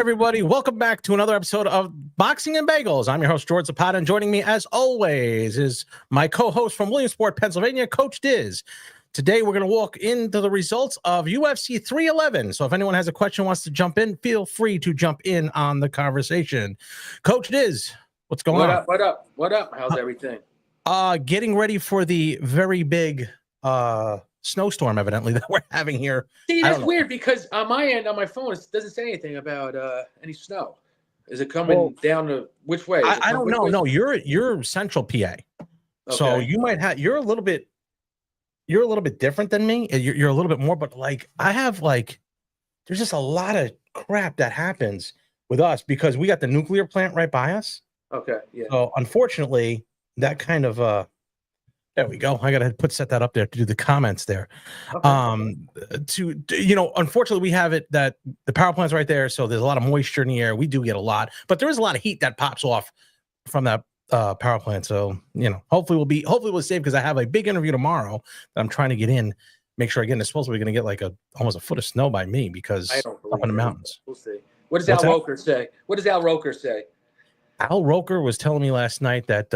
everybody. Welcome back to another episode of Boxing and Bagels. I'm your host, George Zapata, and joining me, as always, is my co-host from Williamsport, Pennsylvania, Coach Diz. Today, we're going to walk into the results of UFC 311. So if anyone has a question, wants to jump in, feel free to jump in on the conversation. Coach Diz, what's going on? What up? How's everything? Getting ready for the very big snowstorm, evidently, that we're having here. See, that's weird because on my end, on my phone, it doesn't say anything about any snow. Is it coming down to which way? I don't know. No, you're central PA, okay. So you might have. You're a little bit different than me. You're a little bit more, but like I have like, there's just a lot of crap that happens with us because we got the nuclear plant right by us. Okay. Yeah. So unfortunately, that kind of there we go. I gotta set that up there to do the comments there. Okay. Unfortunately, we have it that the power plant's right there, so there's a lot of moisture in the air. We do get a lot, but there is a lot of heat that pops off from that power plant. So hopefully we'll save because I have a big interview tomorrow that I'm trying to get in. Make sure I get in. It's supposed to be going to get like almost a foot of snow by me because up in the mountains. We'll see. What does Al Roker say? What does Al Roker say? Al Roker was telling me last night that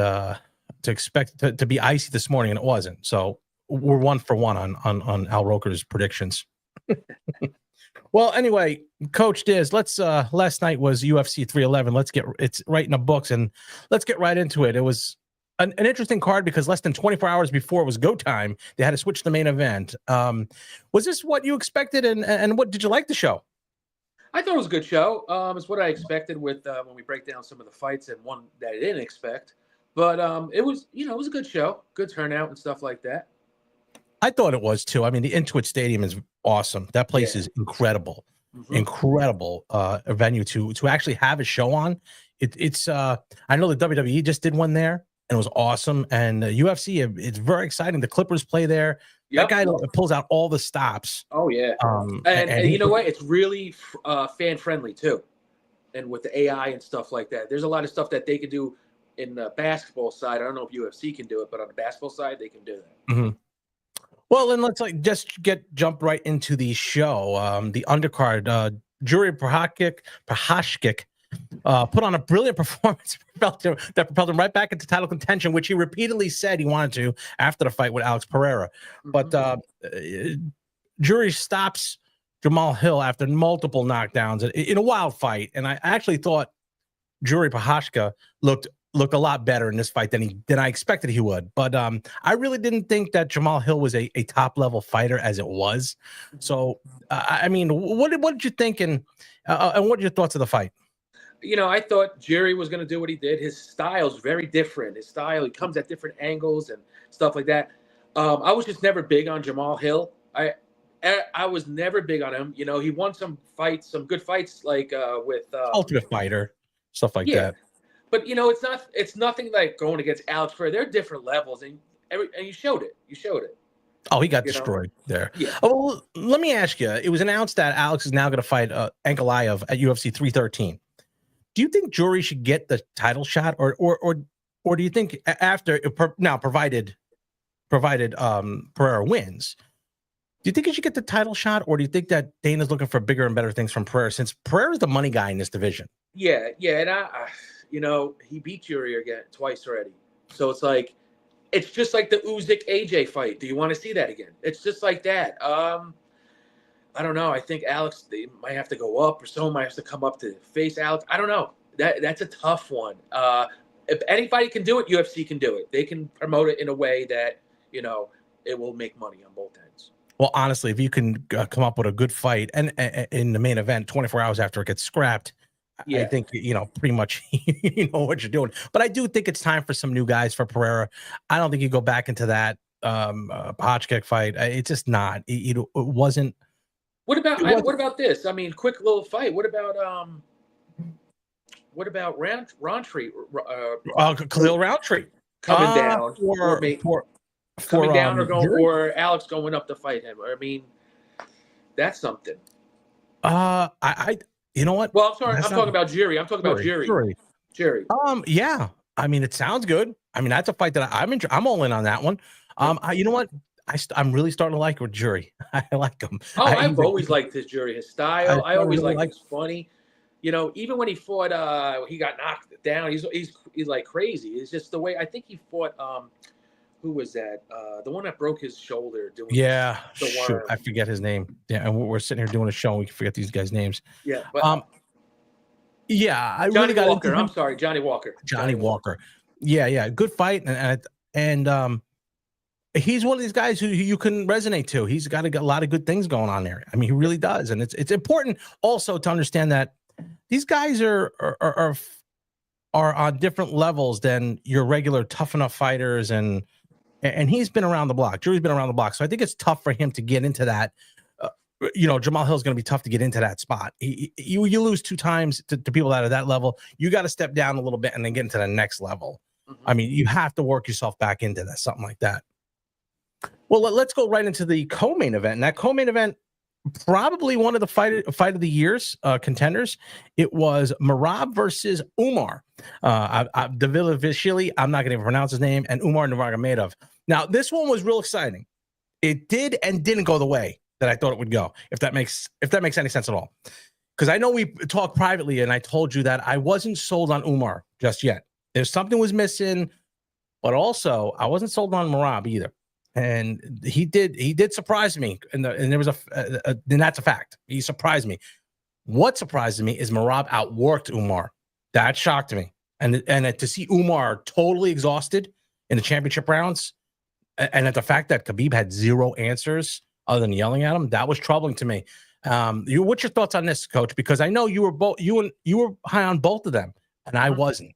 to expect to be icy this morning, and it wasn't. So we're 1 for 1 on Al Roker's predictions. Well, anyway, Coach Diz, let's last night was UFC 311. It's right in the books, and let's get right into it. It was an interesting card because less than 24 hours before it was go time, they had to switch the main event. Was this what you expected, and what did you like the show? I thought it was a good show. It's what I expected with when we break down some of the fights and one that I didn't expect. But it was a good show, good turnout and stuff like that. I thought it was too. I mean, the Intuit Stadium is awesome. That place is incredible, incredible venue to actually have a show on. It's I know the WWE just did one there and it was awesome. And UFC, it's very exciting. The Clippers play there. Yep. That guy pulls out all the stops. Oh yeah, and you know what? It's really fan friendly too. And with the AI and stuff like that, there's a lot of stuff that they could do. In the basketball side, I don't know if UFC can do it, but on the basketball side, they can do that. Mm-hmm. Well, then let's jump right into the show. The undercard, Jiri Prochazka put on a brilliant performance that propelled him right back into title contention, which he repeatedly said he wanted to after the fight with Alex Pereira. But Jiri stops Jamal Hill after multiple knockdowns in a wild fight, and I actually thought Jiri Prochazka looked a lot better in this fight than I expected he would. But I really didn't think that Jamal Hill was a top level fighter as it was. So I mean, what did you think, and what are your thoughts of the fight? I thought Jerry was going to do what he did. His style is very different. His style, he comes at different angles and stuff like that. I was just never big on Jamal Hill. I was never big on him. He won some fights, some good fights, like with Ultimate Fighter, stuff like that. But it's nothing like going against Alex Pereira. They're different levels, and you showed it. Oh, he got destroyed there. Yeah. Oh, well, let me ask you. It was announced that Alex is now going to fight Ankalaev at UFC 313. Do you think Jiri should get the title shot, or do you think after provided Pereira wins? Do you think he should get the title shot, or do you think that Dana's looking for bigger and better things from Pereira, since Pereira's the money guy in this division? Yeah, and he beat Jiri again twice already. So it's just like the Usyk AJ fight. Do you want to see that again? It's just like that. I don't know. I think Alex, they might have to go up, or someone might have to come up to face Alex. I don't know. That's a tough one. If anybody can do it, UFC can do it. They can promote it in a way that, it will make money on both ends. Well, honestly, if you can come up with a good fight and in the main event 24 hours after it gets scrapped, I think, pretty much you know what you're doing. But I do think it's time for some new guys for Pereira. I don't think you go back into that Prochazka fight. It's just not. It wasn't. What about this? I mean, quick little fight. What about Roundtree? Khalil Roundtree coming down, or Alex going up to fight him. I mean, that's something. You know what? Well, I'm sorry. I'm talking about Jiri. Jiri. Yeah. I mean, it sounds good. I mean, that's a fight that I'm all in on that one. You know what? I'm really starting to like Jiri. I like him. Oh, I've always liked his Jiri, his style. I always really liked his funny. You know, even when he fought, he got knocked down. He's like crazy. It's just the way I think he fought. Who was that? The one that broke his shoulder doing Yeah, the shoot, worm. I forget his name. Yeah, and we're sitting here doing a show, and we can forget these guys' names. Yeah, but Um, yeah, I really Johnny got into Walker. I'm him. sorry, Johnny Walker. Johnny Walker. Yeah, yeah, good fight, and he's one of these guys who you can resonate to. He's got a lot of good things going on there. I mean, he really does, and it's important also to understand that these guys are on different levels than your regular tough enough fighters, and he's been around the block. Jury's been around the block, so I think it's tough for him to get into that. Jamal Hill's going to be tough to get into that spot. You lose 2 times to people that are that level. You got to step down a little bit and then get into the next level. Mm-hmm. I mean, you have to work yourself back into that, something like that. Well, let's go right into the co-main event. And that co-main event, probably one of the fight of the years contenders. It was Merab versus Umar Dvalishvili. I'm not going to pronounce his name, and Umar Nurmagomedov. Now, this one was real exciting. It did and didn't go the way that I thought it would go. If that makes any sense at all, because I know we talked privately, and I told you that I wasn't sold on Umar just yet. If something was missing, but also I wasn't sold on Merab either. And he did surprise me, and there was and that's a fact. He surprised me. What surprised me is Merab outworked Umar. That shocked me, and to see Umar totally exhausted in the championship rounds, and at the fact that Khabib had 0 answers other than yelling at him, that was troubling to me. What's your thoughts on this, Coach? Because I know you were high on both of them, and I wasn't.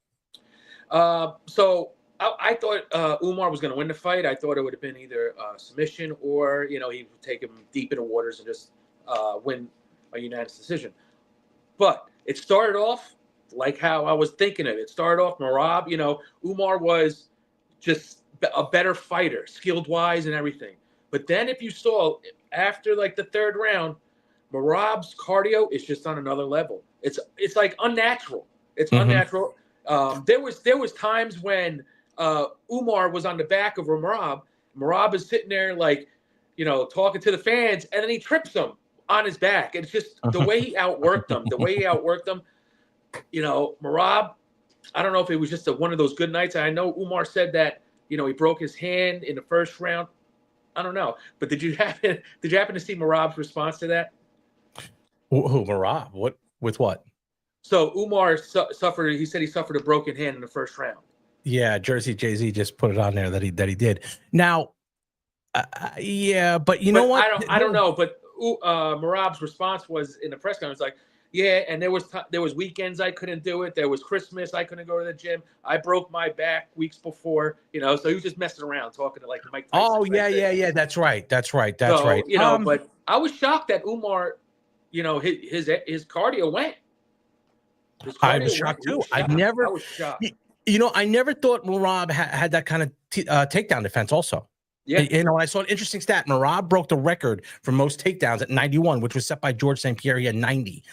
So I thought Umar was going to win the fight. I thought it would have been either submission or, he would take him deep in the waters and just win a unanimous decision. But it started off like how I was thinking of it. It started off Merab. Umar was just a better fighter, skilled-wise and everything. But then if you saw after like the 3rd round, Merab's cardio is just on another level. It's like unnatural. It's unnatural. There was times when Umar was on the back of Merab. Merab is sitting there like, talking to the fans, and then he trips him on his back. It's just the way he outworked them. Merab, I don't know if it was just one of those good nights. I know Umar said that, he broke his hand in the 1st round. I don't know. But did you happen to see Merab's response to that? Who Merab? What with what? So Umar suffered. He said he suffered a broken hand in the 1st round. Yeah, Jersey Jay-Z just put it on there that he did. Now, yeah, but know what? I don't know. But Merab's response was in the press conference like, yeah, and there was weekends I couldn't do it. There was Christmas I couldn't go to the gym. I broke my back weeks before. So he was just messing around, talking to like Mike Tyson. Oh yeah. That's right. That's right. But I was shocked that Umar, his cardio went. I was shocked too. I was shocked. I never thought Merab had that kind of takedown defense also. Yeah. I saw an interesting stat. Merab broke the record for most takedowns at 91, which was set by George St. Pierre. He had 90.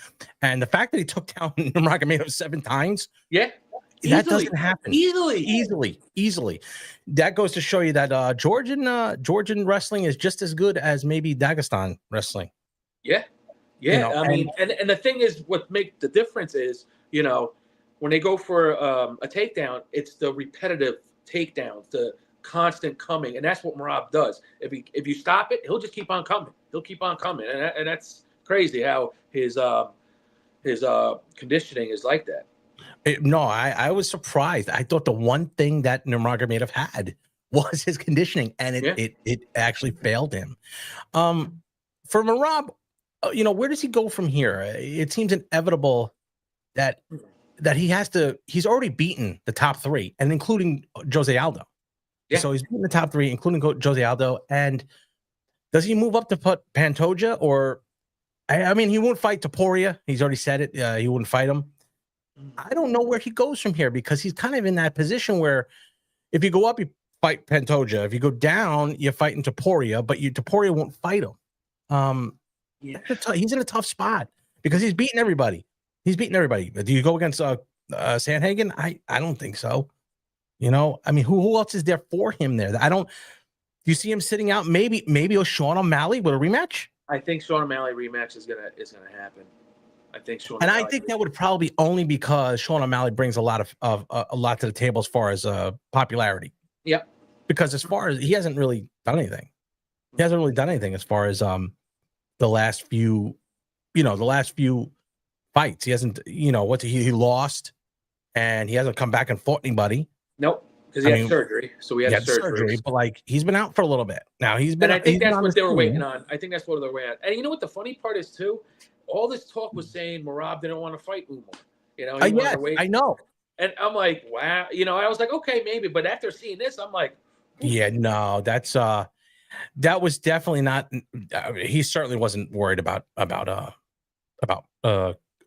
And the fact that he took down Nurmagomedov 7 times. Yeah. That doesn't happen. Easily. That goes to show you that Georgian wrestling is just as good as maybe Dagestan wrestling. Yeah. Yeah. I mean, and the thing is, what makes the difference is, when they go for a takedown, it's the repetitive takedowns, the constant coming, and that's what Merab does. If you stop it, he'll just keep on coming. And that's crazy how his conditioning is like that. I was surprised. I thought the one thing that Nurmagomedov had was his conditioning, and it actually failed him. For Merab, where does he go from here? It seems inevitable that he's already beaten the top 3, and including Jose Aldo. Yeah. So he's beaten the top 3, including Jose Aldo. And does he move up to put Pantoja, or I mean, he won't fight Topuria. He's already said it. He wouldn't fight him. I don't know where he goes from here, because he's kind of in that position where if you go up, you fight Pantoja. If you go down, you're fighting Topuria, but Topuria won't fight him. He's in a tough spot because he's beating everybody. Do you go against Sandhagen? I don't think so. I mean, who else is there for him there? Do you see him sitting out? Maybe a Sean O'Malley with a rematch? I think Sean O'Malley rematch is gonna happen. I think Sean And I O'Malley. think that would probably be only because Sean O'Malley brings a lot of a lot to the table as far as popularity. Yep. Because as far as he hasn't really done anything. He hasn't really done anything as far as the last few fights. He hasn't, he lost and he hasn't come back and fought anybody. Nope. Because he had surgery. So he had surgery. But like he's been out for a little bit. Now he's been, and I think that's what they were team. waiting on. I think that's what they're waiting on. And you know what the funny part is too? All this talk was saying Merab didn't want to fight Umar. He wanted to wait. I know. And I'm like, wow. I was like, okay, maybe. But after seeing this, I'm like, yeah, no, that was definitely not. He certainly wasn't worried about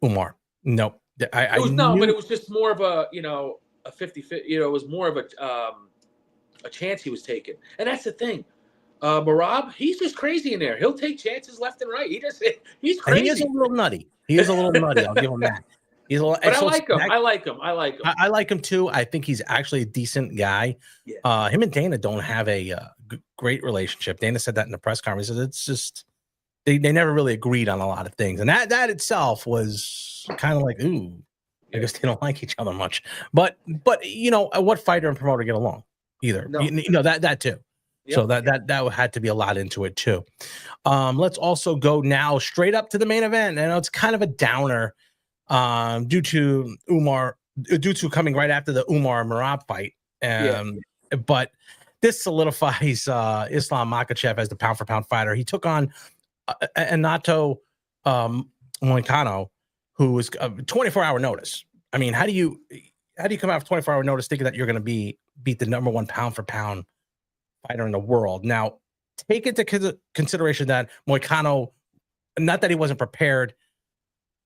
Umar. Nope. But it was just more of a 50-50. It was more of a chance he was taking, and that's the thing. Merab, he's just crazy in there. He'll take chances left and right. He's crazy. He is a little nutty. I'll give him that. He's a little. But I like him. I like him too. I think he's actually a decent guy. Yeah. Him and Dana don't have a great relationship. Dana said that in the press conference. It's just they never really agreed on a lot of things, and that itself was kind of like, ooh, I guess they don't like each other much. But what fighter and promoter get along either? No. That too. Yep. So that had to be a lot into it too. Let's also go now straight up to the main event, and it's kind of a downer due to coming right after the Umar Merab fight. But this solidifies Islam Makhachev as the pound for pound fighter. He took on Anato Moicano, who was 24-hour notice. I mean, how do you come out of 24-hour notice thinking that you're going to beat the number one pound for pound fighter in the world? Now, take into consideration that Moicano, not that he wasn't prepared,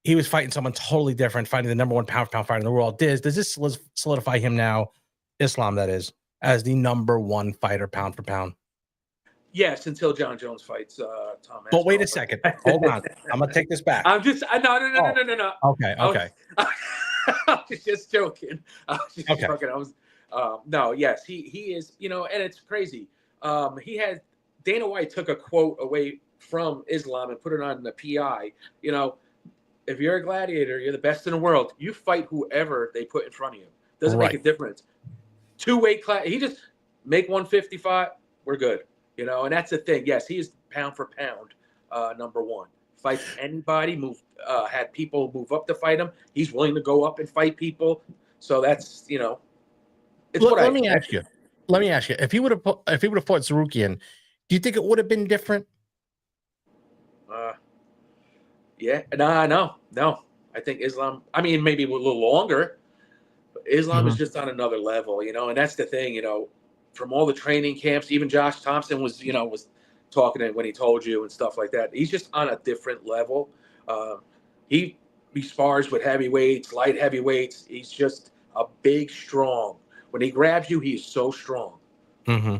he was fighting someone totally different, fighting the number one pound for pound fighter in the world. Does this solidify him now, Islam, that is, as the number one fighter pound for pound? Yes, until John Jones fights Tom. But wait a second. Hold on. I'm going to take this back. I'm just no. Okay. I was just joking. No, yes, he is, and it's crazy. Dana White took a quote away from Islam and put it on the PI. If you're a gladiator, you're the best in the world. You fight whoever they put in front of you. Doesn't make a difference. Two-weight class. He just make 155. We're good. And that's the thing. Yes, he is pound for pound number one. Fights anybody. Had people move up to fight him. He's willing to go up and fight people. So that's It's let me ask you. If he would have fought Sarukian, do you think it would have been different? Yeah. No. I think Islam. I mean, maybe a little longer. But Islam is just on another level, and that's the thing, From all the training camps, even Josh Thompson was talking when he told you and stuff like that. He's just on a different level. He spars with heavyweights, light heavyweights. He's just a big, strong. When he grabs you, he's so strong. Mm-hmm.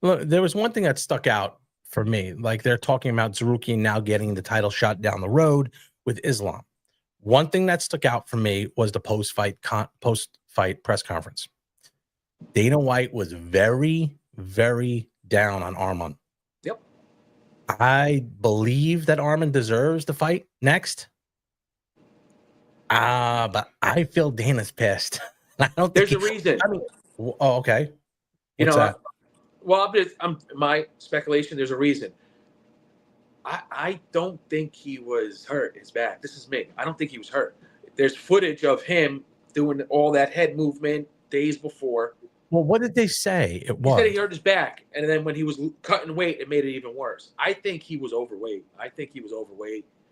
Look, there was one thing that stuck out for me. Like they're talking about Zarukian now getting the title shot down the road with Islam. One thing that stuck out for me was the post-fight press conference. Dana White was very, very down on Arman. Yep. I believe that Arman deserves the fight next. But I feel Dana's pissed. I don't. There's a reason. I mean, okay. I'm my speculation. There's a reason. I don't think he was hurt. His back. This is me. I don't think he was hurt. There's footage of him doing all that head movement days before. Well, what did they say? He said he hurt his back, and then when he was cutting weight, it made it even worse. I think he was overweight.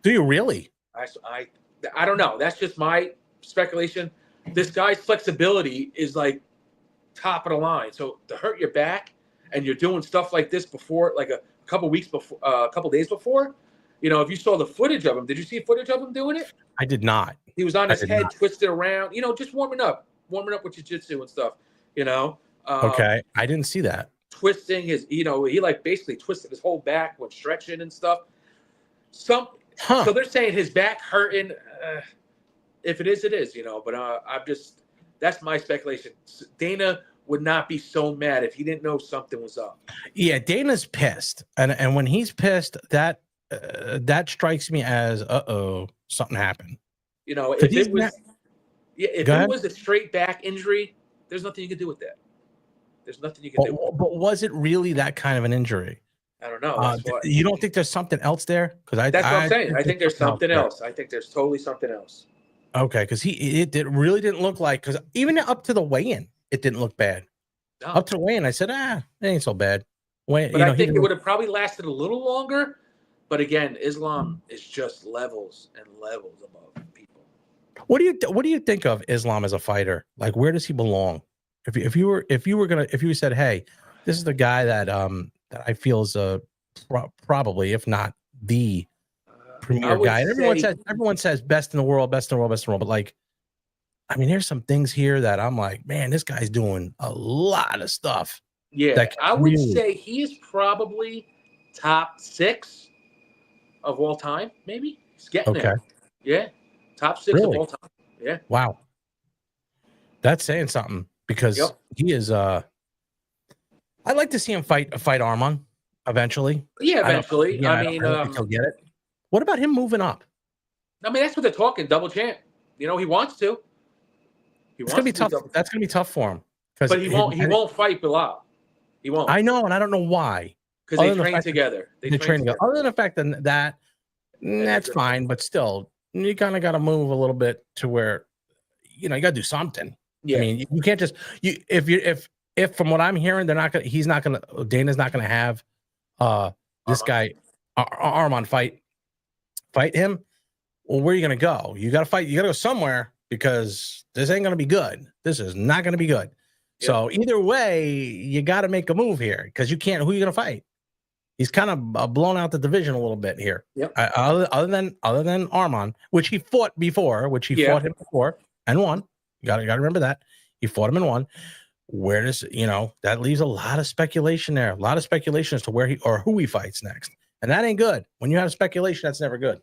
Do you really? I don't know. That's just my speculation. This guy's flexibility is like top of the line. So to hurt your back and you're doing stuff like this before, like a couple weeks before, a couple days before, if you saw the footage of him, did you see footage of him doing it? I did not. He was on his head, twisted around, just warming up with jiu-jitsu and stuff, Okay. I didn't see that. Twisting his, he like basically twisted his whole back when stretching and stuff. So they're saying his back hurting. If it is, it is, but that's my speculation. Dana would not be so mad if he didn't know something was up. Yeah, Dana's pissed. And when he's pissed, that that strikes me as something happened. You know, Because if it was, yeah, if go it ahead. was a straight back injury, there's nothing you can do with that. There's nothing you can But, do. but was it really that kind of an injury? I don't know. That's what. You don't think there's something else there? Because That's what I'm I saying. think I there's think there's something there. else. I think there's totally something else. Okay, because it really didn't look like, because even up to the weigh-in, it didn't look bad. No. Up to the weigh-in, I said, it ain't so bad. But I think it would have probably lasted a little longer. But again, Islam is just levels and levels above people. What do you think of Islam as a fighter? Like, where does he belong? If you said, hey, this is the guy that I feel is probably, if not the premier guy. And everyone says best in the world, best in the world, best in the world. But like, I mean, there's some things here that I'm like, man, this guy's doing a lot of stuff. Yeah, I would say he is probably top 6 of all time. Maybe he's getting there. Yeah, top 6 of all time. Yeah. Wow. That's saying something, because he is. I'd like to see him fight Arman eventually. Yeah, eventually. I don't think he'll get it. What about him moving up? I mean, that's what they're talking. Double champ. You know, he wants to. It's gonna be tough. That's gonna be tough for him. But he won't. He won't fight Bilal. He won't. I know, and I don't know why. Because they train together. They train together. Other than the fact that that's fine, but still, you kind of got to move a little bit to where, you got to do something. Yeah. I mean, you can't just if from what I'm hearing, Dana's not gonna have this guy Arman fight him. Well, where are you gonna go? You gotta go somewhere, because this ain't gonna be good. This is not gonna be good. Yeah. So either way, you got to make a move here, because you can't. Who are you gonna fight? He's kind of blown out the division a little bit here. Yep. Other than Arman, which he fought fought him before and won. You got to remember that he fought him and won. Where does that leaves a lot of speculation there, a lot of speculation as to where who he fights next, and that ain't good. When you have speculation, that's never good.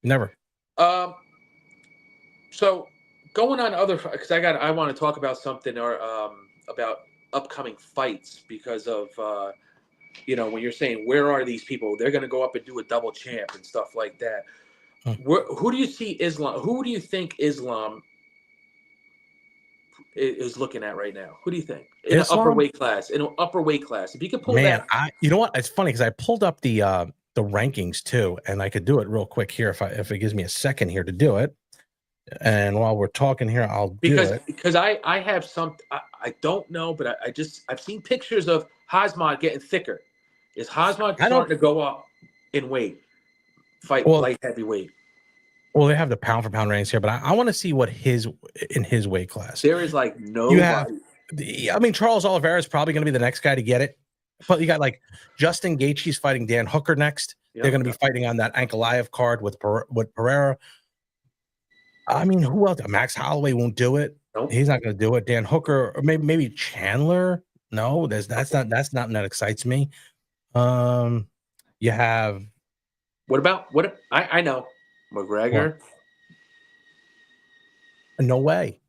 Never. So going on because I want to talk about something about upcoming fights, because of when you're saying where are these people, they're going to go up and do a double champ and stuff like that. Who do you see Islam? Who do you think Islam is looking at right now? Who do you think in an upper weight class? If you could pull that. You know what? It's funny, because I pulled up the rankings too, and I could do it real quick here if it gives me a second here to do it. And while we're talking here, I'll do it. Because I have some. I don't know, but I've seen pictures of Hazmat getting thicker. Is Hazmat starting to go up in weight? Light heavyweight. Well, they have the pound for pound ratings here, but I want to see what in his weight class. There is like nobody. I mean, Charles Oliveira is probably going to be the next guy to get it. But you got like Justin Gaethje's fighting Dan Hooker next. Yep. They're going to be fighting on that Ankalaev card with Pereira. I mean, who else? Max Holloway won't do it. Nope. He's not going to do it. Dan Hooker, or maybe Chandler. No, that's not that excites me. You have. What I know. McGregor. What? No way.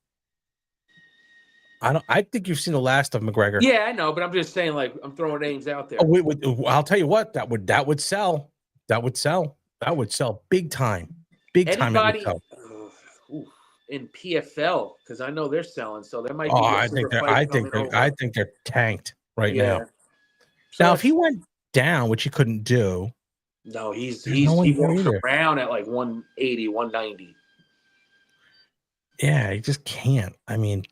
I think you've seen the last of McGregor. Yeah, I know, but I'm just saying, like, I'm throwing names out there. I'll tell you what, that would sell. That would sell big time. Anybody in PFL, because I know they're selling, so there might be. I think they're tanked right now. So now, if he went down, which he couldn't do. No, he walks around at like 180, 190. Yeah, he just can't. I mean,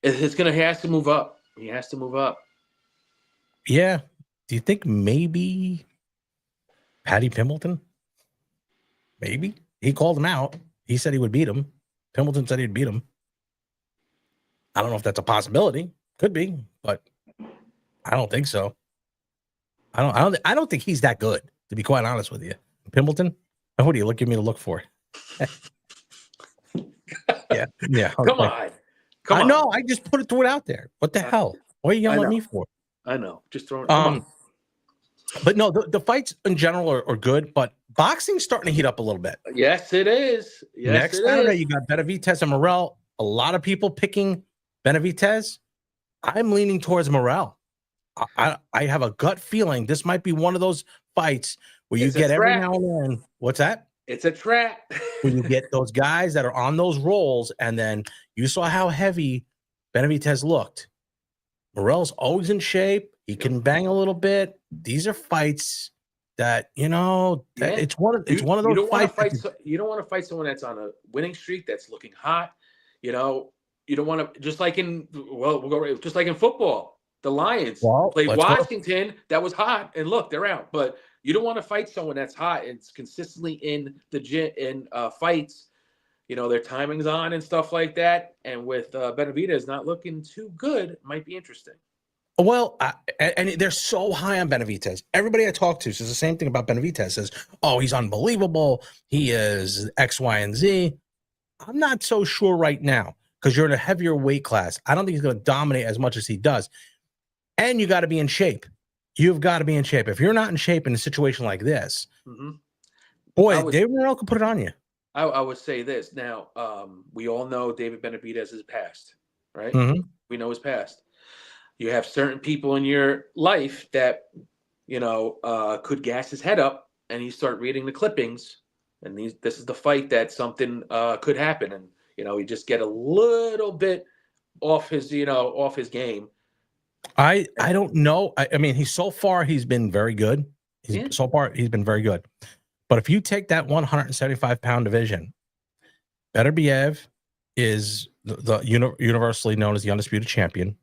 he has to move up. He has to move up. Yeah. Do you think maybe Paddy Pimbleton? Maybe. He called him out. He said he would beat him. Pimbleton said he'd beat him. I don't know if that's a possibility. Could be, but I don't think so. I don't think he's that good, to be quite honest with you. Pimbleton? What are you looking at me to look for? Yeah. Come on. I know. I just threw it out there. What the hell? What are you yelling at me for? I know. Just throwing it. But no, the fights in general are good, but boxing's starting to heat up a little bit. Yes, it is. Next Saturday, you got Benavidez and Morrell. A lot of people picking Benavidez. I'm leaning towards Morrell. I have a gut feeling this might be one of those fights where you get every now and then. What's that? It's a trap. When you get those guys that are on those rolls, and then you saw how heavy Benavidez looked. Morrell's always in shape. He can bang a little bit. These are fights that it's one of those fights. You don't want to fight someone that's on a winning streak, that's looking hot. You don't want to, just like in football. The Lions played Washington. That was hot, and look, they're out. But you don't want to fight someone that's hot and it's consistently in the gym in fights. Their timing's on and stuff like that. And with Benavidez not looking too good, it might be interesting. Well, and they're so high on Benavidez. Everybody I talk to says the same thing about Benavidez. Says, "Oh, he's unbelievable. He is X, Y, and Z." I'm not so sure right now because you're in a heavier weight class. I don't think he's going to dominate as much as he does. And you got to be in shape. You've got to be in shape. If you're not in shape in a situation like this, boy, David Morrell could put it on you. I would say this. Now, we all know David Benavidez is past, right? We know his past. You have certain people in your life that, could gas his head up, and you start reading the clippings, and this is the fight that something could happen, and he just get a little bit off his game. I don't know. I mean, he's been very good. So far he's been very good. But if you take that 175-pound division, Beterbiev is the universally known as the undisputed champion.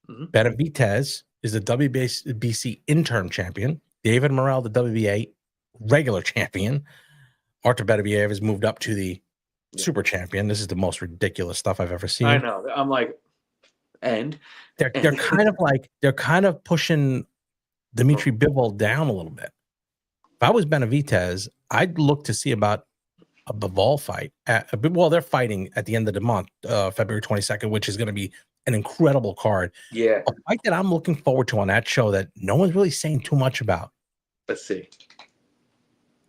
Benavidez is the WBC interim champion. David Morrell, the WBA regular champion. Artur Beterbiev has moved up to the super champion. This is the most ridiculous stuff I've ever seen. I know. I'm like, and they're kind of pushing Dimitri Bivol down a little bit. If I was Benavidez, I'd look to see about a Bivol fight. They're fighting at the end of the month, February 22nd, which is going to be an incredible card. Yeah. A fight that I'm looking forward to on that show that no one's really saying too much about. Let's see.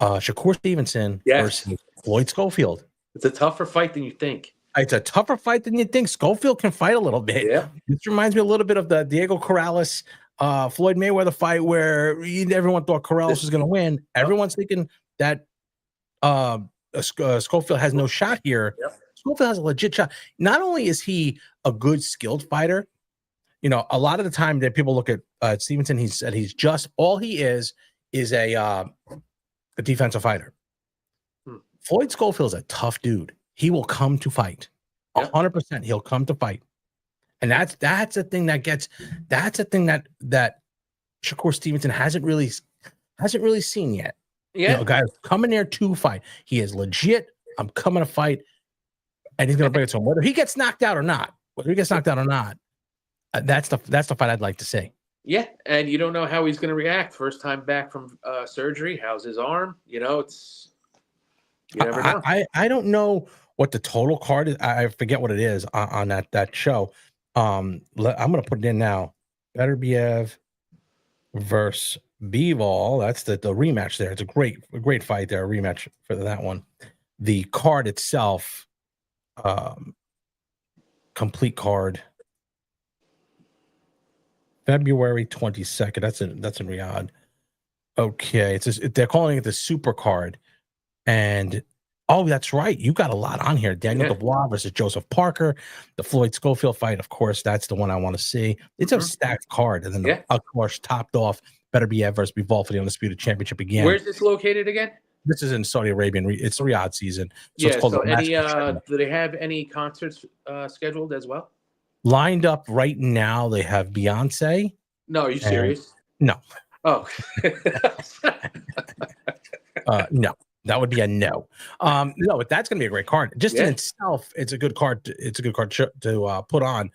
Shakur Stevenson versus Floyd Schofield. It's a tougher fight than you think. It's a tougher fight than you think. Schofield can fight a little bit. Yeah. This reminds me a little bit of the Diego Corrales, Floyd Mayweather fight where everyone thought Corrales was going to win. Everyone's thinking that Schofield has no shot here. Yep. Schofield has a legit shot. Not only is he a good skilled fighter, a lot of the time that people look at Stevenson, he said he's just all he is a defensive fighter. Floyd Schofield's a tough dude. He will come to fight. 100%. He'll come to fight. And that's a thing that Shakur Stevenson hasn't really seen yet. Yeah. Guys coming there to fight. He is legit. I'm coming to fight. And he's going to bring it to him. Whether he gets knocked out or not, that's the fight I'd like to see. Yeah, and you don't know how he's going to react. First time back from surgery. How's his arm? You never know. I don't know what the total card is. I forget what it is on that show. I'm going to put it in now. Beterbiev versus Bivol. That's the rematch there. It's a great fight there. A rematch for that one. The card itself, complete card. February 22nd. That's in Riyadh. Okay, they're calling it the super card, and that's right. You got a lot on here. Daniel Dubois versus Joseph Parker, the Floyd Schofield fight. Of course, that's the one I want to see. It's a stacked card, and then of course topped off Beterbiev versus Bivol for the undisputed championship again. Where's this located again? This is in Saudi Arabia. It's Riyadh season, so it's called. Do they have any concerts scheduled as well? Lined up right now, they have Beyonce. No, are you serious? No. Oh. No, that would be a no. No, but that's going to be a great card. Just in itself, it's a good card. It's a good card to put on.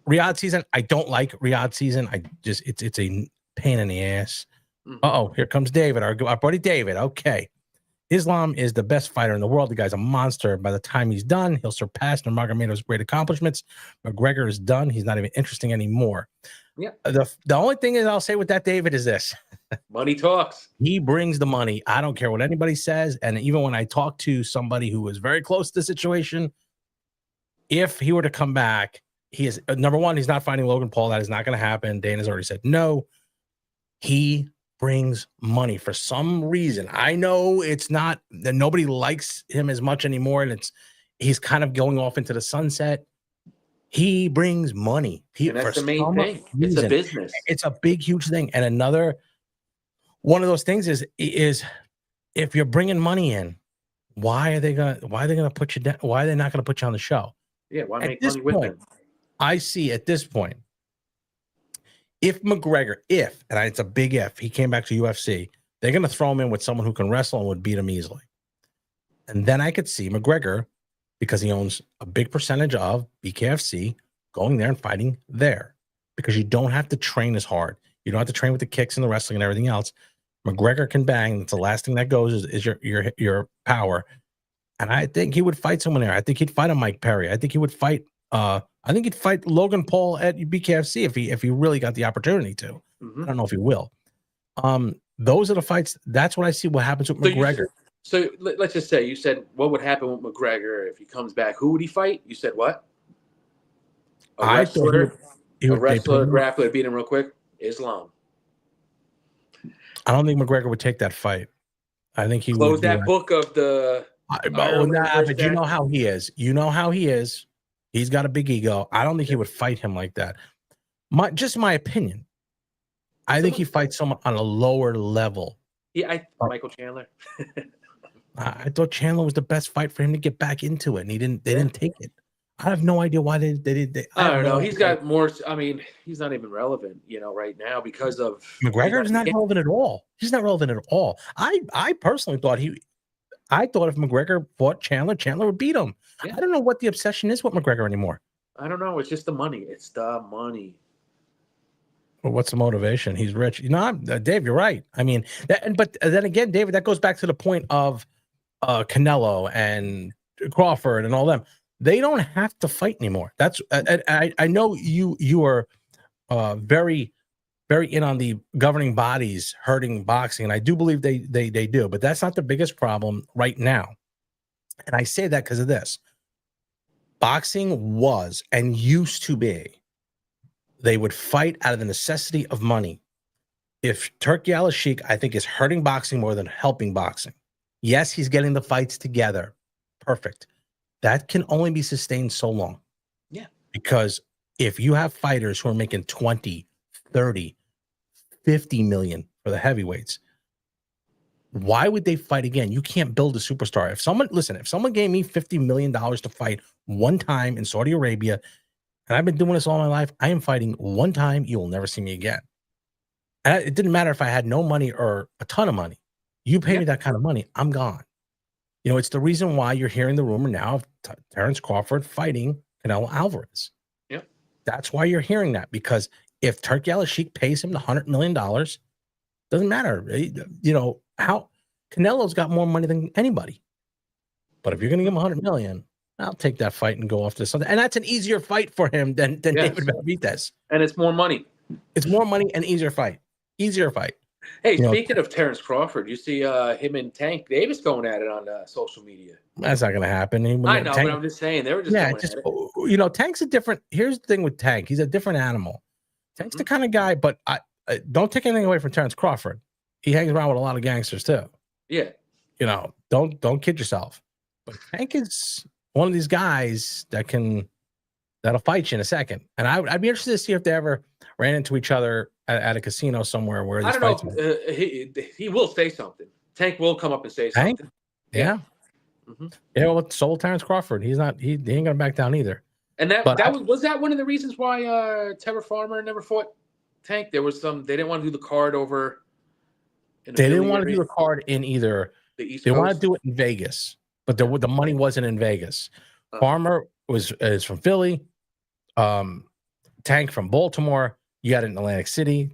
Riyadh season, I don't like Riyadh season. It's a pain in the ass. Here comes David, our buddy David. Okay. Islam is the best fighter in the world. The guy's a monster. By the time he's done, he'll surpass Nurmagomedov's great accomplishments. McGregor is done. He's not even interesting anymore. Yeah. The only thing is I'll say with that, David, is this. Money talks. He brings the money. I don't care what anybody says. And even when I talk to somebody who was very close to the situation, if he were to come back, he is number one. He's not fighting Logan Paul. That is not going to happen. Dana's already said no. He brings money for some reason. I know it's not that nobody likes him as much anymore, and he's kind of going off into the sunset. He brings money. And that's the main thing. It's a business. It's a big, huge thing. And another one of those things is if you're bringing money in, why are they gonna put you down? Why are they not gonna put you on the show? Yeah, why make money with them? I see at this point, if McGregor, and it's a big if, he came back to UFC, they're gonna throw him in with someone who can wrestle and would beat him easily. And then I could see McGregor, because he owns a big percentage of BKFC, going there and fighting there. Because you don't have to train as hard. You don't have to train with the kicks and the wrestling and everything else. McGregor can bang. It's the last thing that goes is your power. And I think he would fight someone there. I think he'd fight a Mike Perry. I think he would fight Logan Paul at BKFC if he really got the opportunity to. Mm-hmm. I don't know if he will. Those are the fights. That's what I see what happens with McGregor. So let's just say you said what would happen with McGregor if he comes back? Who would he fight? You said what? A wrestler, grappler, beat him real quick. Islam. I don't think McGregor would take that fight. I think he would close that book of the. But you know how he is. You know how he is. He's got a big ego. I don't think he would fight him like that. My opinion. I think he fights someone on a lower level. Yeah, Michael Chandler. I thought Chandler was the best fight for him to get back into it, and they didn't take it. I have no idea why they did. I don't know. He's got more. I mean, he's not even relevant, right now because of McGregor is not relevant at all. He's not relevant at all. I personally thought I thought if McGregor fought Chandler would beat him. Yeah. I don't know what the obsession is with McGregor anymore. I don't know. It's just the money. It's the money. Well, what's the motivation? He's rich. Dave, you're right. I mean, but then again, David, that goes back to the point of Canelo and Crawford and all them. They don't have to fight anymore. That's I know you are very, very in on the governing bodies hurting boxing, and I do believe they do, but that's not the biggest problem right now. And I say that because of this. Boxing was and used to be, they would fight out of the necessity of money. If Turki Al-Sheikh, I think, is hurting boxing more than helping boxing. Yes, he's getting the fights together. Perfect. That can only be sustained so long. Yeah. Because if you have fighters who are making 20, 30, 50 million for the heavyweights, why would they fight again? You can't build a superstar. If someone gave me $50 million to fight one time in Saudi Arabia, and I've been doing this all my life, I am fighting one time, you will never see me again. And it didn't matter if I had no money or a ton of money. You pay me that kind of money, I'm gone. It's the reason why you're hearing the rumor now of Terrence Crawford fighting Canelo Alvarez. Yep. That's why you're hearing that, because if Turki Al-Sheikh pays him the $100 million, doesn't matter. How Canelo's got more money than anybody. But if you're going to give him $100 million, I'll take that fight and go off to something. And that's an easier fight for him than David Benavidez. And it's more money. It's more money and easier fight. Easier fight. Hey, speaking of Terrence Crawford, you see him and Tank Davis going at it on social media. That's not going to happen. I know, but I'm just saying they were just going at it. Tank's a different. Here's the thing with Tank. He's a different animal. Tank's the kind of guy, but I don't take anything away from Terrence Crawford. He hangs around with a lot of gangsters too. Yeah. Don't kid yourself. But Tank is one of these guys that'll fight you in a second. And I'd be interested to see if they ever ran into each other at a casino somewhere where I don't know. He will say something. Tank will come up and say something. Yeah. Mm-hmm. Yeah. Well, so will Terrence Crawford. He ain't gonna back down either. And was that one of the reasons why Terror Farmer never fought Tank? There was they didn't want to do the card over. They didn't want to do the card in either. The East They Coast? want to do it in Vegas, but the money wasn't in Vegas. Farmer is from Philly. Tank from Baltimore. You got it in Atlantic City.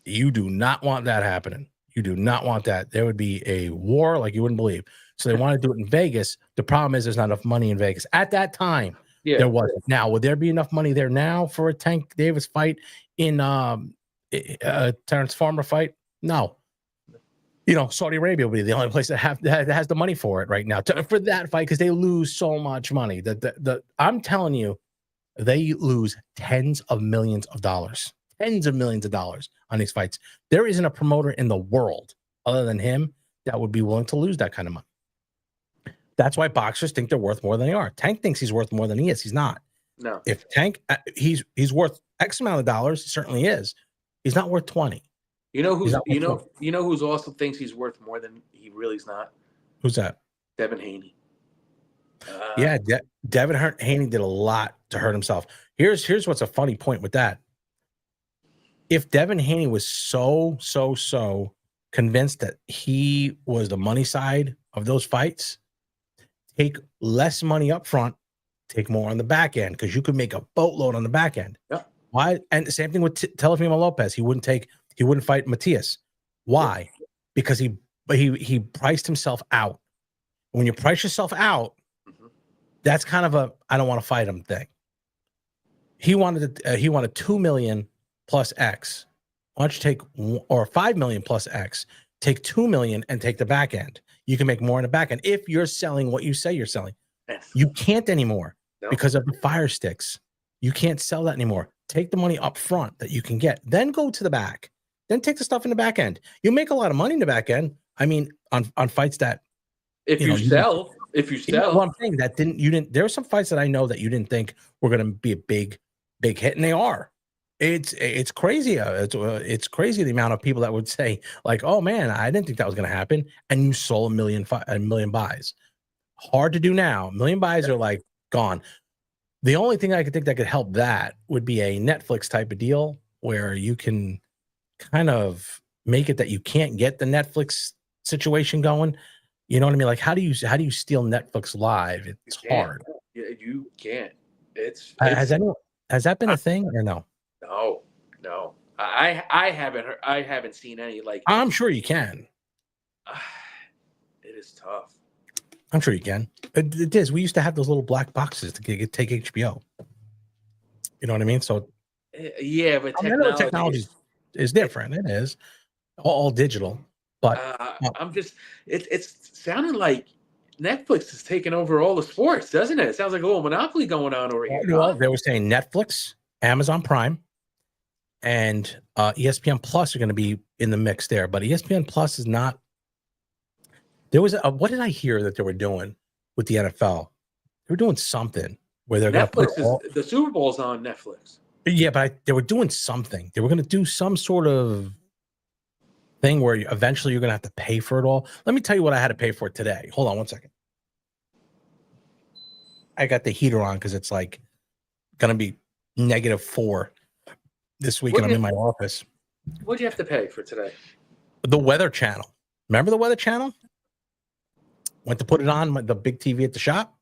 You do not want that happening. You do not want that. There would be a war like you wouldn't believe. So they want to do it in Vegas. The problem is there's not enough money in Vegas. At that time, there wasn't. Now, would there be enough money there now for a Tank Davis fight in Terrence Farmer fight? No. Saudi Arabia will be the only place that has the money for it right now for that fight, because they lose so much money. I'm telling you, they lose tens of millions of dollars on these fights. There isn't a promoter in the world other than him that would be willing to lose that kind of money. That's why boxers think they're worth more than they are. Tank thinks he's worth more than he is. He's not. No. If Tank, he's worth X amount of dollars, he certainly is. He's not worth 20. You know who's also thinks he's worth more than he really is not? Who's that? Devin Haney. Yeah, Devin Haney did a lot to hurt himself. Here's what's a funny point with that. If Devin Haney was so convinced that he was the money side of those fights, take less money up front, take more on the back end, because you could make a boatload on the back end. Yeah. Why? And the same thing with Teofimo Lopez. He wouldn't fight Matias. Why? Yeah. Because he priced himself out. When you price yourself out, that's kind of a I don't want to fight him thing. He wanted 2 million plus X. Why don't you take or 5 million plus X? Take 2 million and take the back end. You can make more in the back end if you're selling what you say you're selling. Yes. You can't anymore because of the fire sticks. You can't sell that anymore. Take the money up front that you can get, then go to the back, then take the stuff in the back end. You make a lot of money in the back end. I mean, on fights that if you sell, well, I'm saying that there were some fights that I know that you didn't think were going to be a big hit, and they are. It's crazy. It's crazy the amount of people that would say like, "Oh man, I didn't think that was going to happen," and you sold a million buys. Hard to do now. A million buys are like gone. The only thing I could think that could help that would be a Netflix type of deal where you can kind of make it that you can't get the Netflix situation going. You know what I mean? Like, how do you steal Netflix live? It's hard. You can't. It's has that been a thing or no? No. I haven't heard. I haven't seen any. Like, I'm sure you can. It is tough. I'm sure you can. It is. We used to have those little black boxes to take HBO. You know what I mean? So yeah, but technology is different. It is all digital. But I'm just it's sounding like Netflix is taking over all the sports, doesn't it? It sounds like a little monopoly going on over here. Well, they were saying Netflix, Amazon Prime, and ESPN Plus are going to be in the mix there. But ESPN Plus is not. There was what did I hear that they were doing with the NFL? They were doing something where they're going to put the Super Bowl's on Netflix. Yeah, but they were doing something. They were going to do some sort of thing where eventually you're going to have to pay for it all. Let me tell you what I had to pay for today. Hold on one second. I got the heater on because it's like going to be -4 this week, and I'm in my office. What'd you have to pay for today? The Weather Channel. Remember the Weather Channel? Went to put it on the big TV at the shop.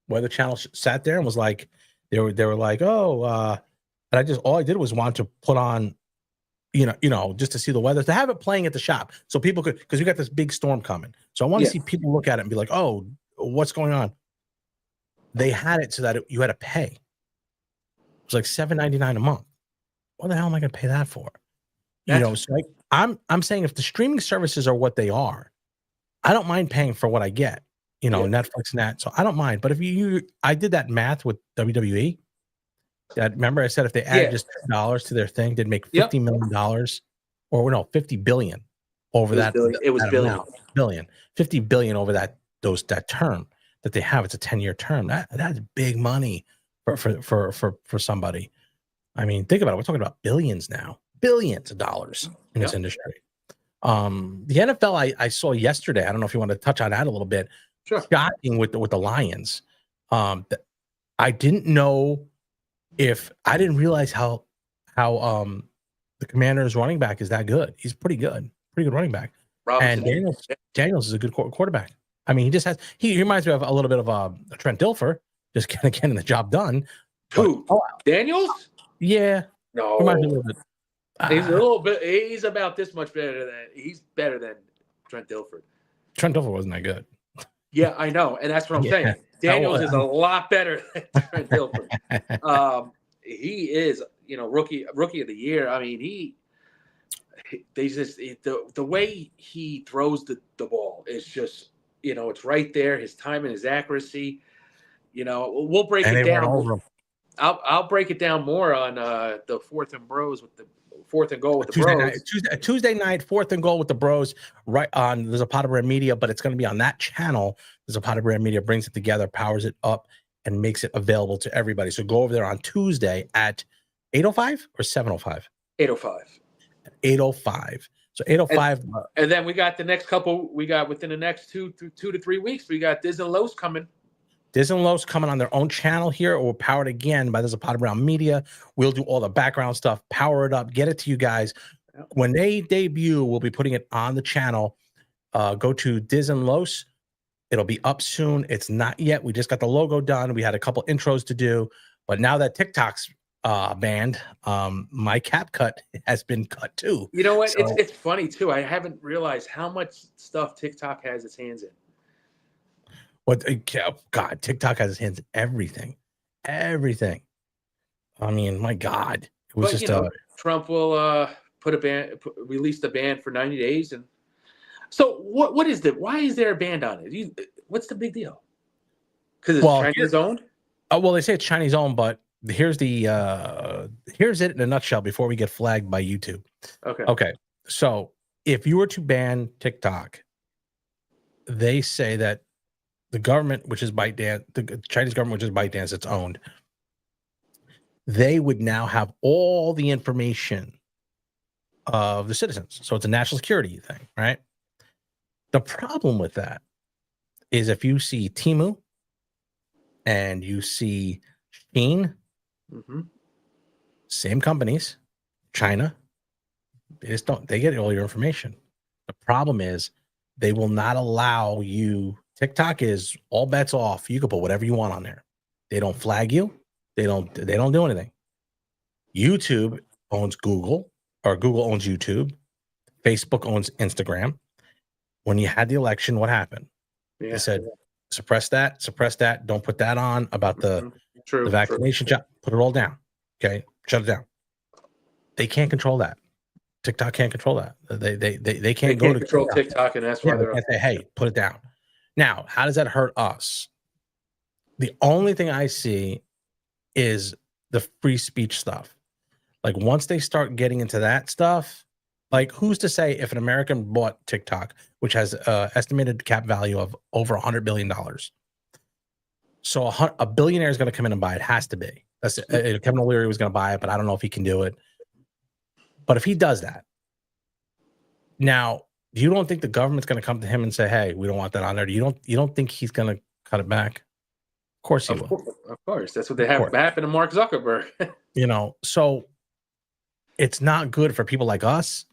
Weather Channel sat there and was like, they were like, and all I did was want to put on, you know, just to see the weather, to have it playing at the shop, so people could, because you got this big storm coming. So I want to see people look at it and be like, oh, what's going on? They had it so that you had to pay. It was like $7.99 a month. What the hell am I going to pay that for? So like, I'm saying if the streaming services are what they are, I don't mind paying for what I get. Netflix and that. So I don't mind. But if I did that math with WWE. Remember I said if they added just $10 to their thing, they'd make $50 million, or no, 50 billion over that. It was billion. 50 billion over that term that they have. It's a 10-year term. That's big money for somebody. I mean, think about it. We're talking about billions now, billions of dollars in this industry. The NFL I saw yesterday. I don't know if you want to touch on that a little bit. Sure. Shocking with the Lions. I didn't know. I didn't realize how the Commanders running back is that good. He's pretty good running back. Robinson. And Daniels is a good quarterback. I mean, he reminds me of a little bit of a Trent Dilfer, just kind of getting the job done. Who? Daniels? Yeah. No. Reminds me a little bit. He's a little bit. He's about this much better than. He's better than Trent Dilfer. Trent Dilfer wasn't that good. Yeah, I know, and that's what I'm saying. Daniels is a lot better than Trent Dilfer. He is, rookie of the year. I mean, the way he throws the ball is just, it's right there. His time and his accuracy. We'll break it down. I'll break it down more on the fourth and bros with the fourth and goal with the Tuesday night, bros. Tuesday night, fourth and goal with the bros, right on the Zapata Brand Media, but it's going to be on that channel. The Zapata Brand Media brings it together, powers it up, and makes it available to everybody. So go over there on Tuesday at 8:05 or 7:05. 8:05. 8:05. So 8:05. And then we got the next couple. We got within the next 2 to 3 weeks. We got Diz and Los coming. Diz and Los coming on their own channel here, or powered again by the Zapata Brown Media. We'll do all the background stuff, power it up, get it to you guys. When they debut, we'll be putting it on the channel. Go to Diz and Los. It'll be up soon. It's not yet. We just got the logo done. We had a couple intros to do, but now that TikTok's banned, my cap cut has been cut too. You know what? So, it's funny too. I haven't realized how much stuff TikTok has its hands in. God, TikTok has its hands in everything. Everything. I mean, my God. It was Trump will release the ban for 90 days. And so what is it? Why is there a ban on it? What's the big deal? Because it's Chinese owned? Well, they say it's Chinese owned, but here's it in a nutshell before we get flagged by YouTube. Okay. So if you were to ban TikTok, they say that the government, which is ByteDance, the Chinese government, which is ByteDance, it's owned, they would now have all the information of the citizens. So it's a national security thing, right? The problem with that is if you see Temu and you see Shein, same companies, China, they get all your information. The problem is they will not allow you. TikTok is all bets off. You can put whatever you want on there. They don't flag you. They don't do anything. YouTube owns Google, or Google owns YouTube. Facebook owns Instagram. When you had the election, what happened? They said, suppress that. Don't put that on about the vaccination shot. Put it all down. Okay, shut it down. They can't control that. TikTok can't control that. They can't go to control TikTok, and that's why they can't say, hey, put it down. Now, how does that hurt us? The only thing I see is the free speech stuff. Like once they start getting into that stuff, like who's to say if an American bought TikTok, which has estimated cap value of over $100 billion, so a billionaire is going to come in and buy it? Has to be. That's Kevin O'Leary was going to buy it, but I don't know if he can do it. But if he does that, now you don't think the government's going to come to him and say, "Hey, we don't want that on there"? You don't think he's going to cut it back? Of course he will. Of course, that's what they have happen to Mark Zuckerberg. So it's not good for people like us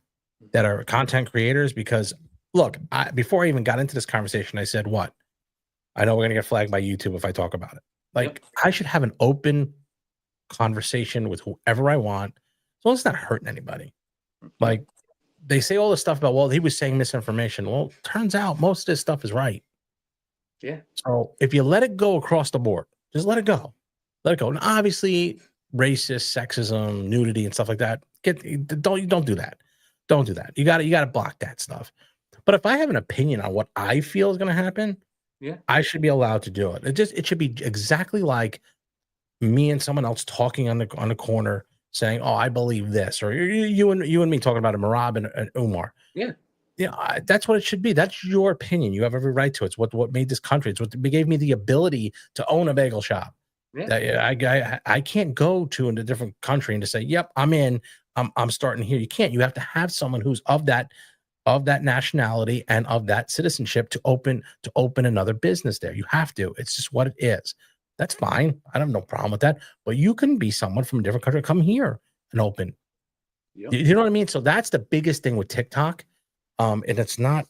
that are content creators, because look, before I even got into this conversation, I said, what? I know we're going to get flagged by YouTube if I talk about it. Like, I should have an open conversation with whoever I want, as long as it's not hurting anybody. Like, they say all this stuff about, well, he was saying misinformation. Well, turns out most of this stuff is right. Yeah. So if you let it go across the board, just let it go. Let it go. And obviously, racist, sexism, nudity, and stuff like that, don't do that. Don't do that. You got to block that stuff. But if I have an opinion on what I feel is going to happen, I should be allowed to do it. It should be exactly like me and someone else talking on the corner saying, "Oh, I believe this," or you and me talking about a Marab and Umar. Yeah, that's what it should be. That's your opinion. You have every right to it. It's what made this country. It's what gave me the ability to own a bagel shop. I can't go to a different country and to say, "Yep, I'm in. I'm starting here." You can't. You have to have someone who's of that nationality and of that citizenship to open another business there. You have to. It's just what it is. That's fine. I have no problem with that. But you can be someone from a different country, come here and open. You know what I mean? So that's the biggest thing with TikTok. And it's not.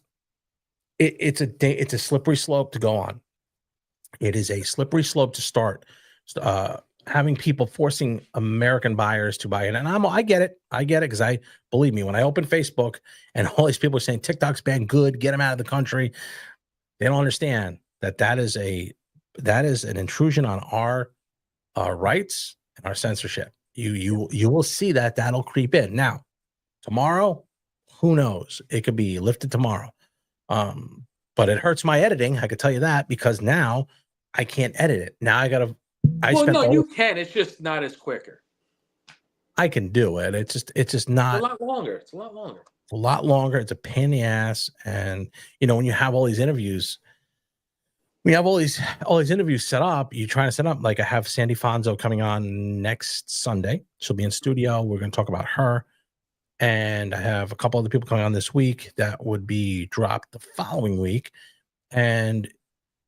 It's a slippery slope to go on. It is a slippery slope to start. Having people forcing American buyers to buy it. And I get it. Because believe me, when I open Facebook and all these people are saying TikTok's banned, good, get them out of the country, they don't understand that is an intrusion on our rights and our censorship. You will see that'll creep in. Now, tomorrow, who knows? It could be lifted tomorrow. But it hurts my editing, I could tell you that, because now I can't edit it. Now I got to I Well, spent no, all. you can. It's just not as quicker. I can do it. It's just It's a not. lot longer. It's a lot longer. It's a lot longer. It's a pain in the ass, and when you have all these interviews, we have all these interviews set up. You trying to set up, like, I have Sandy Fonzo coming on next Sunday. She'll be in studio. We're going to talk about her, and I have a couple other people coming on this week that would be dropped the following week, and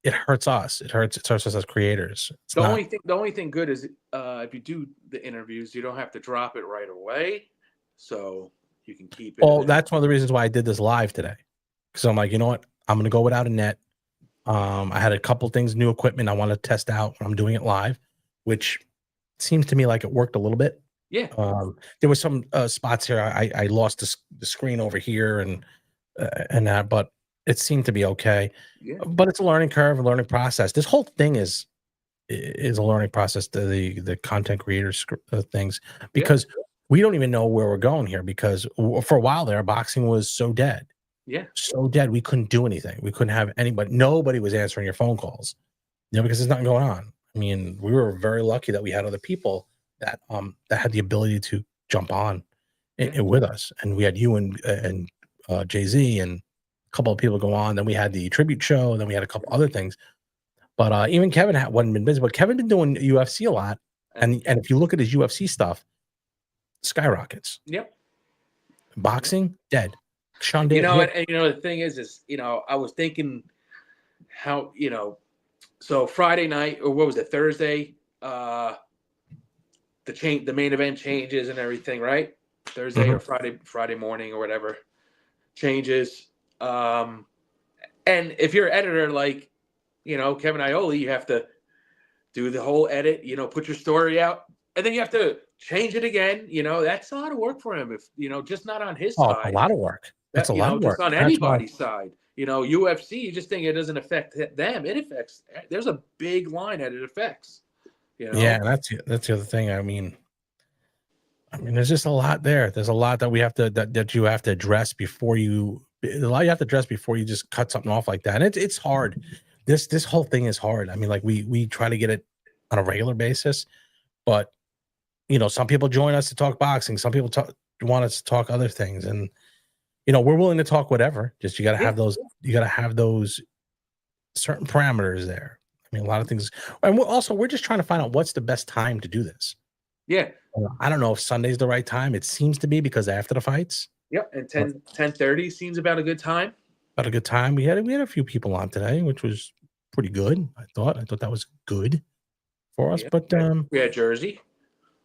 it hurts us. It hurts us as creators. It's not. The only thing good is if you do the interviews, you don't have to drop it right away, so you can keep it. Well, that's one of the reasons why I did this live today, because I'm like, you know what? I'm going to go without a net. I had a couple things, new equipment I want to test out when I'm doing it live, which seems to me like it worked a little bit. Yeah. There was some spots here. I lost the screen over here and that, but it seemed to be okay. Yeah. But it's a learning curve, a learning process. This whole thing is a learning process to the content creators things, because we don't even know where we're going here, because for a while there, boxing was so dead. Yeah. So dead. We couldn't do anything. We couldn't have anybody. Nobody was answering your phone calls, because there's nothing going on. I mean, we were very lucky that we had other people that had the ability to jump on with us, and we had you and Jay-Z and a couple of people go on. Then we had the tribute show, and then we had a couple other things. But even Kevin wasn't been busy. But Kevin been doing UFC a lot, and if you look at his UFC stuff, skyrockets. Yep. Boxing dead. Sean, and the thing is, I was thinking how, so Friday night, or what was it, Thursday, the main event changes and everything, right? Thursday or Friday morning or whatever changes. And if you're an editor like, Kevin Iole, you have to do the whole edit, put your story out, and then you have to change it again. That's a lot of work for him. If, just not on his side. A lot of work. That's a lot of work. Just on anybody's side. UFC, you just think it doesn't affect them. It affects. There's a big line that it affects. Yeah, that's the other thing. I mean, there's just a lot there. There's a lot that we have to that you have to address before you. A lot you have to address before you just cut something off like that. And it's hard. This whole thing is hard. I mean, like, we try to get it on a regular basis, but some people join us to talk boxing. Some people want us to talk other things, and we're willing to talk whatever. Just you got to have those. You got to have those certain parameters there. I mean, a lot of things, and we're just trying to find out what's the best time to do this. Yeah. I don't know if Sunday's the right time. It seems to be, because after the fights. Yep, and 10:30 seems about a good time. About a good time. We had a few people on today, which was pretty good. I thought that was good for us. But we had Jersey.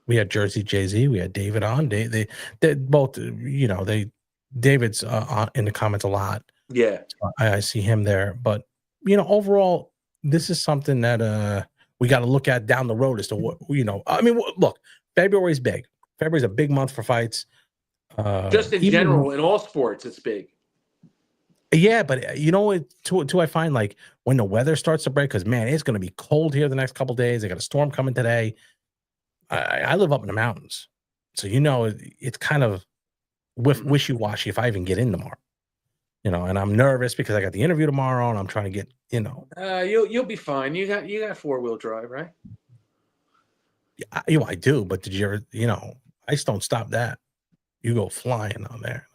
We had Jersey Jay-Z. We had David on. They both, David's in the comments a lot. Yeah. So I see him there. But, overall, this is something that we got to look at down the road as to what, I mean, look, February's big. February's a big month for fights. Just in general, in all sports, it's big. Yeah, but too, I find, like, when the weather starts to break, because, man, it's going to be cold here the next couple of days. They got a storm coming today. I live up in the mountains, so it's kind of wishy-washy if I even get in tomorrow. And I'm nervous because I got the interview tomorrow, and I'm trying to get. You'll be fine. You got 4-wheel drive, right? Yeah, I do. But did you ever? I just don't stop that. You go flying on there.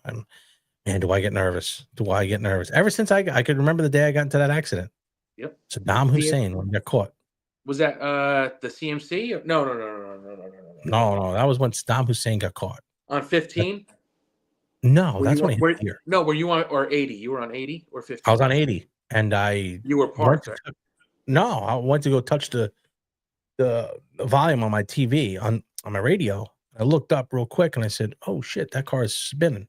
Man, do I get nervous? Ever since I could remember the day I got into that accident. Yep. Saddam Hussein when he got caught. Was that the CMC? No. No. That was when Saddam Hussein got caught. On 15? No, that's when he hit here. No, were you on, or 80? You were on 80 or 15? I was on 80, and you were parked. No, I went to go touch the volume on my TV on my radio. I looked up real quick and I said, "Oh shit, that car is spinning."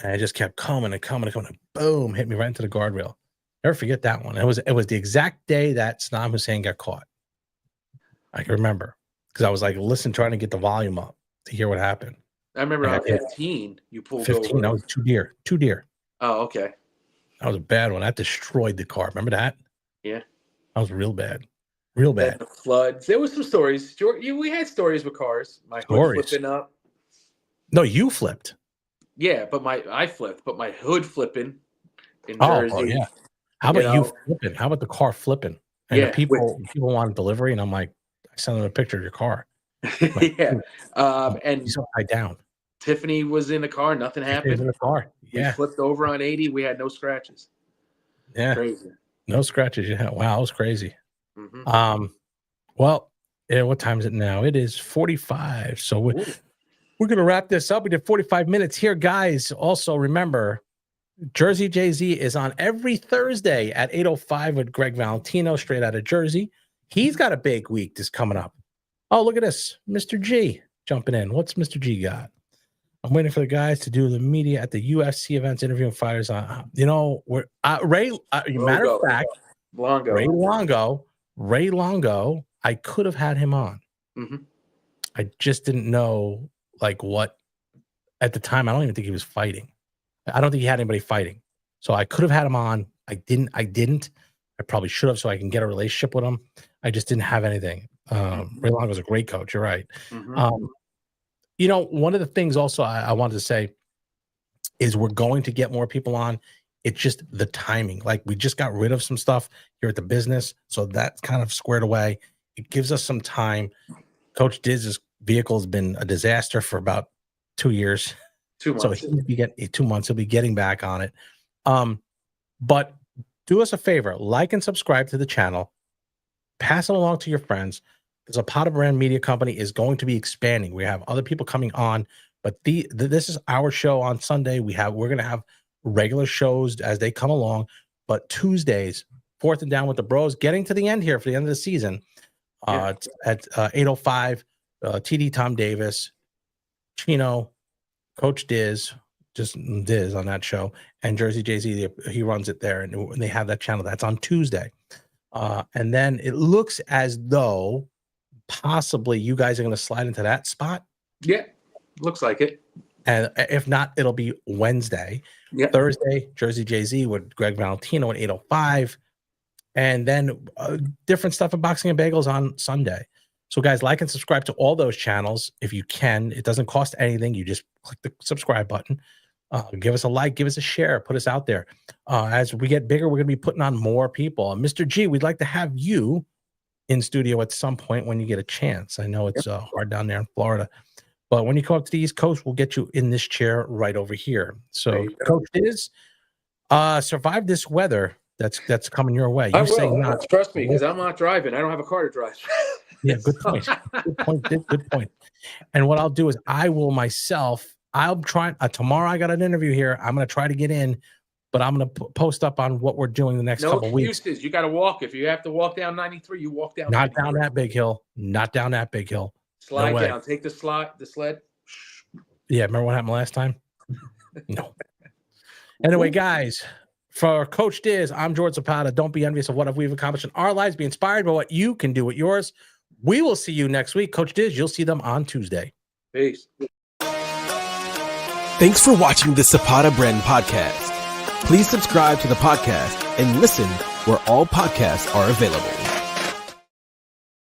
And I just kept coming and boom, hit me right into the guardrail. Never forget that one. It was the exact day that Saddam Hussein got caught. I can remember, because I was like, trying to get the volume up to hear what happened. I remember on 15, you pulled 15, over. That was two deer. Oh, okay. That was a bad one. That destroyed the car. Remember that? Yeah. That was real bad. Real bad. The floods. There was some stories. We had stories with cars. My hood flipping up. No, you flipped. Yeah, I flipped, but my hood flipping in Jersey. Oh, yeah. How about you flipping? How about the car flipping? And the people want delivery, and I'm like, send him a picture of your car. Yeah. And he's upside down. Tiffany was in the car. Nothing happened. In the car. Yeah. We flipped over on 80. We had no scratches. Yeah. Crazy. No scratches. Yeah. Wow. It was crazy. Mm-hmm. Well, what time is it now? It is 45. So we're going to wrap this up. We did 45 minutes here, guys. Also, remember, Jersey Jay-Z is on every Thursday at 8:05 with Greg Valentino, straight out of Jersey. He's got a big week that's coming up. Oh, look at this. Mr. G jumping in. What's Mr. G got? I'm waiting for the guys to do the media at the UFC events, interviewing fighters on. We're Ray. Matter of fact, Ray Longo. I could have had him on. Mm-hmm. I just didn't know what at the time. I don't even think he was fighting. I don't think he had anybody fighting. So I could have had him on. I didn't. I probably should have, so I can get a relationship with him. I just didn't have anything. Ray Longo was a great coach. You're right. Mm-hmm. One of the things also I wanted to say is we're going to get more people on. It's just the timing. We just got rid of some stuff here at the business, so that's kind of squared away. It gives us some time. Coach Diz's vehicle has been a disaster for about 2 years. 2 months. So he'll be 2 months. He'll be getting back on it. But do us a favor, like and subscribe to the channel. Pass it along to your friends. The Zapata Brand Media Company is going to be expanding. We have other people coming on, but this is our show on Sunday. We're going to have regular shows as they come along, but Tuesdays, 4th and Down with the Bros, getting to the end here for the end of the season. At 8:05, TD Tom Davis, Chino, Coach Diz, just Diz on that show, and Jersey Jay-Z, he runs it there, and they have that channel. That's on Tuesday. And then it looks as though possibly you guys are going to slide into that spot. Yeah, looks like it. And if not, it'll be Wednesday. Yeah. Thursday, Jersey Jay-Z with Greg Valentino at 8:05. And then different stuff at Boxing and Bagels on Sunday. So guys, like and subscribe to all those channels if you can. It doesn't cost anything. You just click the subscribe button. Give us a like, give us a share, put us out there. As we get bigger, we're going to be putting on more people. And Mr. G, we'd like to have you in studio at some point when you get a chance. I know it's hard down there in Florida, but when you come up to the East Coast, we'll get you in this chair right over here. So Coach Diz, survive this weather that's coming your way. I will. Trust me, because I'm not driving. I don't have a car to drive. Yeah, good point. Good point. And what I'll do is I'll try tomorrow. I got an interview here. I'm going to try to get in, but I'm going to post up on what we're doing the next couple of weeks. No excuses. You got to walk. If you have to walk down 93, you walk down. Not down that big hill. Not down that big hill. Slide down. Take the sled. Yeah, remember what happened last time? No. Anyway, guys, for Coach Diz, I'm George Zapata. Don't be envious of what we've accomplished in our lives. Be inspired by what you can do with yours. We will see you next week. Coach Diz, you'll see them on Tuesday. Peace. Thanks for watching the Zapata Brand Podcast. Please subscribe to the podcast and listen where all podcasts are available.